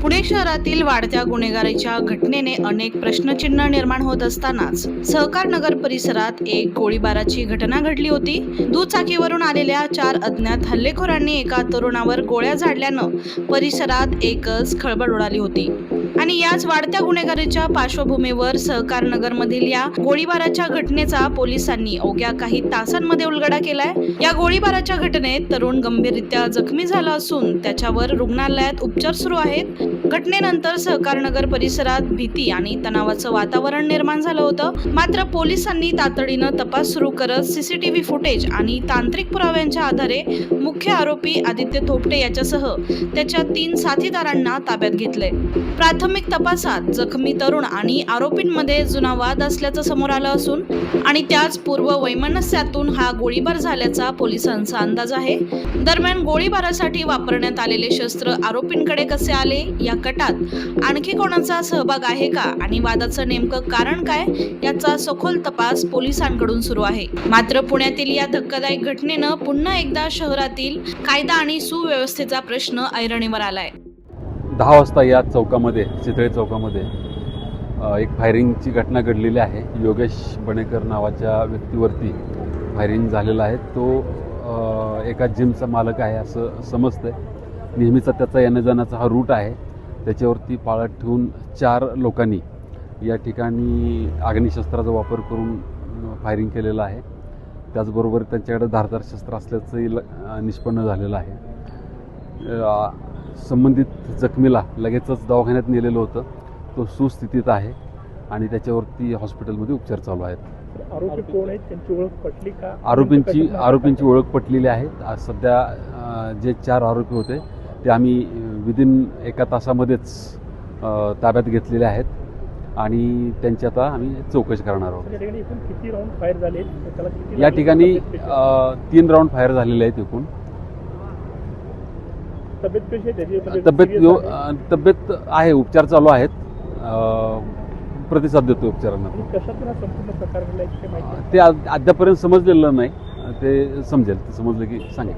पुणे शहरातील वाढत्या गुन्हेगारीच्या घटनेने अनेक प्रश्नचिन्ह निर्माण होत असतानाच सहकार नगर परिसरात एक गोळीबाराची घटना घडली होती। दुचाकीवरून आलेल्या 4 अज्ञात हल्लेखोरांनी एका तरुणावर गोळ्या झाडल्यानं परिसरात एकच खळबळ उडाली होती आणि याच वाढत्या गुन्हेगारीच्या पार्श्वभूमीवर सहकार नगरमधील या गोळीबाराच्या घटनेचा पोलिसांनी अवघ्या काही तासांमध्ये उलगडा केलाय। या गोळीबाराच्या घटनेत तरुण गंभीररित्या जखमी झाला असून त्याच्यावर रुग्णालयात उपचार सुरू आहेत। घटनेनंतर सहकार नगर परिसरात भीती आणि तणावाचं वातावरण निर्माण झालं होतं। मात्र पोलिसांनी तातडीनं तपास सुरू करत सीसीटीव्ही फुटेज आणि तांत्रिक पुराव्यांच्या आधारे मुख्य आरोपी आदित्य थोपटे याच्यासह त्याच्या 3 साथीदारांना ताब्यात घेतले। प्राथमिक तपासात जखमी तरुण आणि आरोपींमध्ये जुना वाद असल्याचं समोर आलं असून आणि त्याच पूर्व वैमनस्यातून हा गोळीबार झाल्याचा पोलिसांचा अंदाज आहे। दरम्यान गोळीबारासाठी वापरण्यात आलेले शस्त्र आरोपींकडे कसे आले, या कटात आणखी कोणाचा सहभाग आहे का आणि वादाचं नेमकं कारण काय याचा सखोल तपास पोलिसांकडून सुरू आहे। मात्र पुण्यातील या धक्कादायक घटनेनं पुन्हा एकदा शहरातील कायदा आणि सुव्यवस्थेचा प्रश्न ऐरणीवर आलाय। 10 वाजता या चौकामध्ये, चितळे चौकामध्ये एक फायरिंगची घटना घडलेली आहे। योगेश बणेकर नावाच्या व्यक्तीवरती फायरिंग झालेलं आहे। तो एका जिमचा मालक आहे असं समजतंय। नेहमीचा त्याचा येण्याजाण्याचा हा रूट आहे। त्याच्यावरती पाळत ठेवून 4 लोकांनी या ठिकाणी अग्निशस्त्राचा वापर करून फायरिंग केलेलं आहे। त्याचबरोबर त्यांच्याकडे धारदार शस्त्र असल्याचंही निष्पन्न झालेलं आहे। संबंधित जखमीला लगेचच दवाखान्यात नेलेलं होतं। तो सुस्थितीत आहे आणि त्याच्यावरती हॉस्पिटलमध्ये उपचार चालू आहेत। आरोपी कोण आहेत, त्यांची ओळख पटली का? आरोपींची ओळख पटलेली आहे। आज सध्या जे 4 आरोपी होते ते आम्ही विदिन 1 तासामध्येच ताब्यात घेतलेले आहेत आणि त्यांची आता आम्ही चौकशी करणार आहोत। किती राऊंड फायर झाले? या ठिकाणी 3 राऊंड फायर झालेले आहेत एकूण। तब्येत कशी आहे त्याची? तब्येत आहे, उपचार चालू आहेत। प्रतिसाद देतो उपचारांना। कशातून संपूर्ण प्रकार घडला ते अद्यापर्यंत समजलेलं नाही। ते समजेल, ते समजलं की सांगेल।